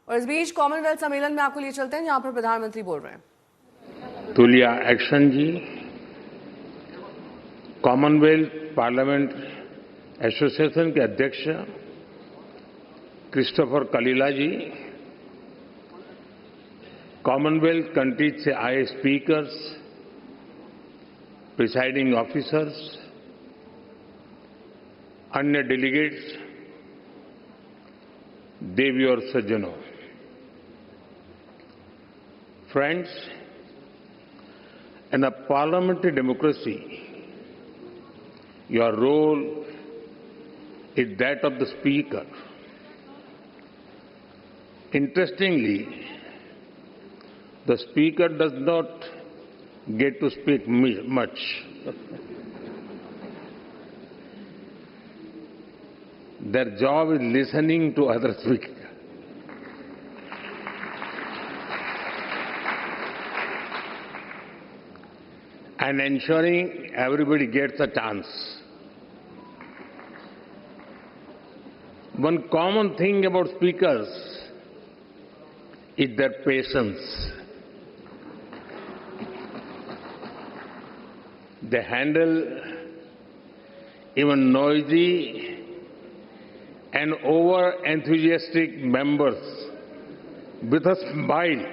और इस बीच कॉमनवेल्थ सम्मेलन में आपको लिए चलते हैं जहां पर प्रधानमंत्री बोल रहे हैं। तुलिया एक्शन जी, कॉमनवेल्थ पार्लियामेंट एसोसिएशन के अध्यक्ष क्रिस्टोफर कलीला जी, कॉमनवेल्थ कंट्रीज से आए स्पीकर्स, प्रिसाइडिंग ऑफिसर्स, अन्य डेलीगेट्स, देवी और सज्जनों, friends, in a parliamentary democracy, your role is that of the speaker. Interestingly, the speaker does not get to speak much. Their job is listening to other speakers. And ensuring everybody gets a chance. One common thing about speakers is their patience. They handle even noisy and over-enthusiastic members with a smile.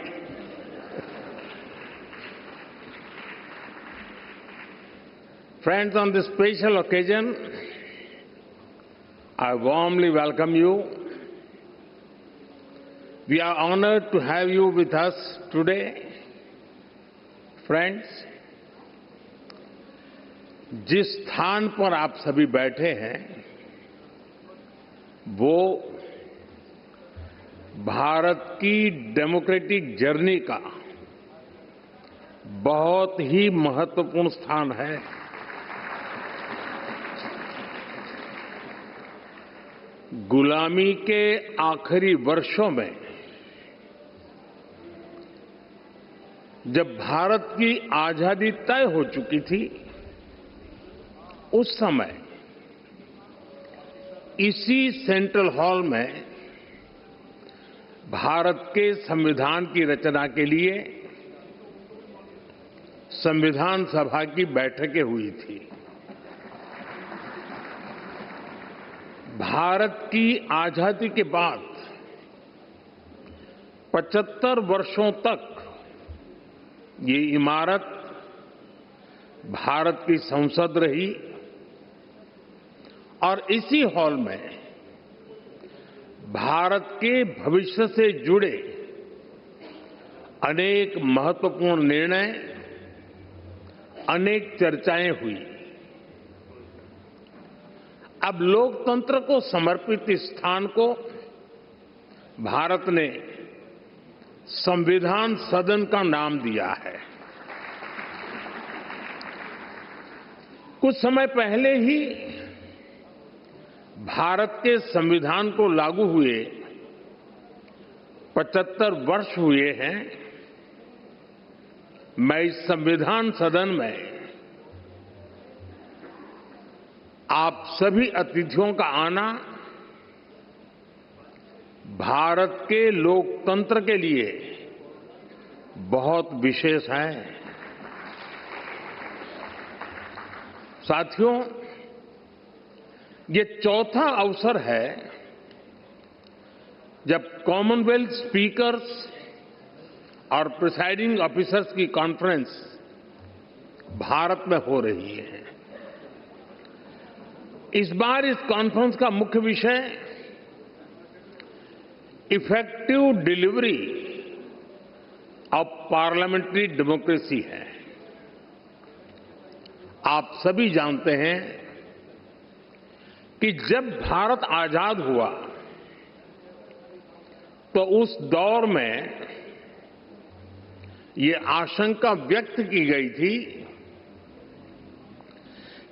Friends, on this special occasion, I warmly welcome you. We are honored to have you with us today. Friends, जिस स्थान पर आप सभी बैठे हैं, वो भारत की democratic journey का बहुत ही महत्वपूर्ण स्थान है। गुलामी के आखिरी वर्षों में जब भारत की आजादी तय हो चुकी थी, उस समय इसी सेंट्रल हॉल में भारत के संविधान की रचना के लिए संविधान सभा की बैठकें हुई थी। भारत की आजादी के बाद 75 वर्षों तक ये इमारत भारत की संसद रही और इसी हॉल में भारत के भविष्य से जुड़े अनेक महत्वपूर्ण निर्णय, अनेक चर्चाएं हुई। अब लोकतंत्र को समर्पित इस स्थान को भारत ने संविधान सदन का नाम दिया है। कुछ समय पहले ही भारत के संविधान को लागू हुए 75 वर्ष हुए हैं। मैं इस संविधान सदन में आप सभी अतिथियों का आना भारत के लोकतंत्र के लिए बहुत विशेष है। साथियों, ये चौथा अवसर है जब कॉमनवेल्थ स्पीकर्स और प्रिसाइडिंग ऑफिसर्स की कॉन्फ्रेंस भारत में हो रही है। इस बार इस कॉन्फ्रेंस का मुख्य विषय effective delivery of parliamentary democracy है। आप सभी जानते हैं कि जब भारत आजाद हुआ तो उस दौर में ये आशंका व्यक्त की गई थी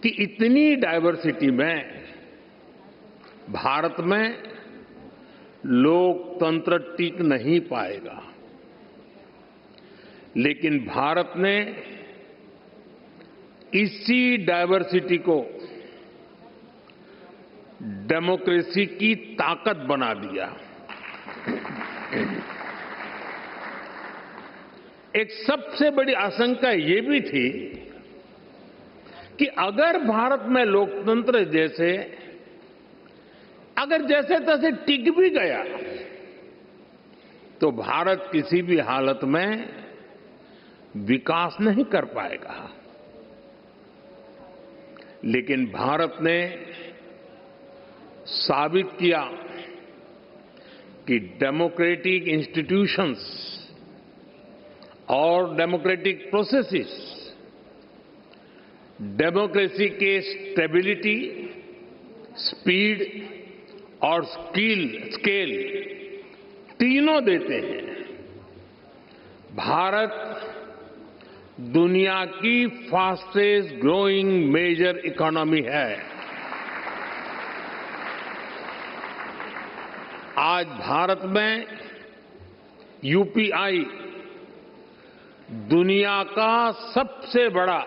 कि इतनी डायवर्सिटी में भारत में लोकतंत्र टिक नहीं पाएगा। लेकिन भारत ने इसी डायवर्सिटी को डेमोक्रेसी की ताकत बना दिया। एक सबसे बड़ी आशंका ये भी थी कि अगर भारत में लोकतंत्र अगर जैसे तैसे टिक भी गया तो भारत किसी भी हालत में विकास नहीं कर पाएगा। लेकिन भारत ने साबित किया कि डेमोक्रेटिक इंस्टीट्यूशंस और डेमोक्रेटिक प्रोसेसेस डेमोक्रेसी के स्टेबिलिटी, स्पीड और स्केल तीनों देते हैं। भारत दुनिया की फास्टेस्ट ग्रोइंग मेजर इकोनॉमी है। आज भारत में यूपीआई दुनिया का सबसे बड़ा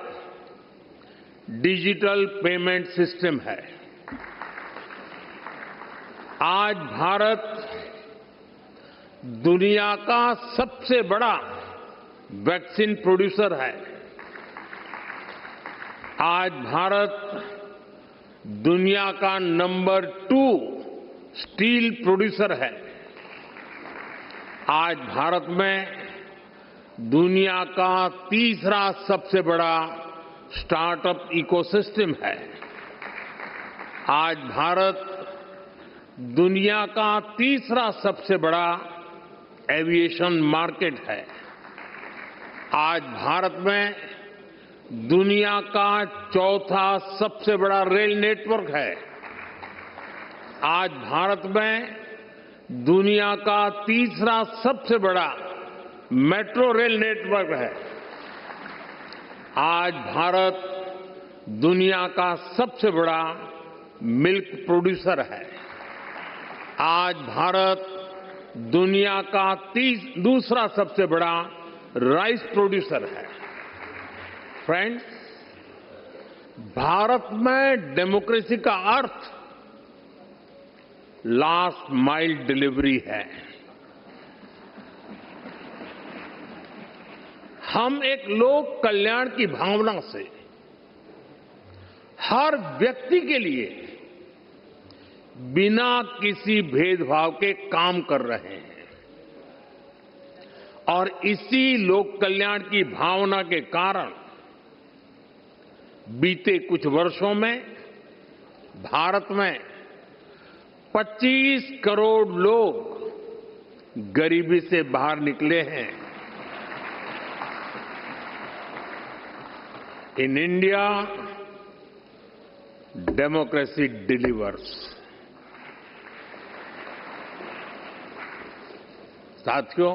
डिजिटल पेमेंट सिस्टम है। आज भारत दुनिया का सबसे बड़ा वैक्सीन प्रोड्यूसर है। आज भारत दुनिया का नंबर 2 स्टील प्रोड्यूसर है। आज भारत में दुनिया का तीसरा सबसे बड़ा स्टार्टअप इकोसिस्टम है। आज भारत दुनिया का तीसरा सबसे बड़ा एविएशन मार्केट है। आज भारत में दुनिया का चौथा सबसे बड़ा रेल नेटवर्क है। आज भारत में दुनिया का तीसरा सबसे बड़ा मेट्रो रेल नेटवर्क है। आज भारत दुनिया का सबसे बड़ा मिल्क प्रोड्यूसर है। आज भारत दुनिया का दूसरा सबसे बड़ा राइस प्रोड्यूसर है। फ्रेंड्स, भारत में डेमोक्रेसी का अर्थ लास्ट माइल डिलीवरी है। हम एक लोक कल्याण की भावना से हर व्यक्ति के लिए बिना किसी भेदभाव के काम कर रहे हैं और इसी लोक कल्याण की भावना के कारण बीते कुछ वर्षों में भारत में 25 करोड़ लोग गरीबी से बाहर निकले हैं। In India democracy delivers. साथियों,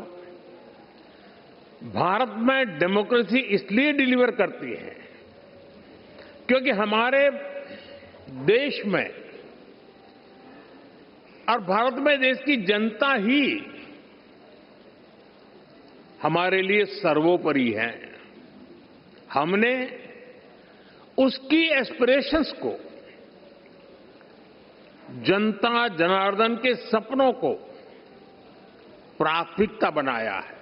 भारत में डेमोक्रेसी इसलिए डिलीवर करती है क्योंकि हमारे देश में और भारत में देश की जनता ही हमारे लिए सर्वोपरि है। हमने उसकी एस्पिरेशंस को, जनता जनार्दन के सपनों को प्राथमिकता बनाया है।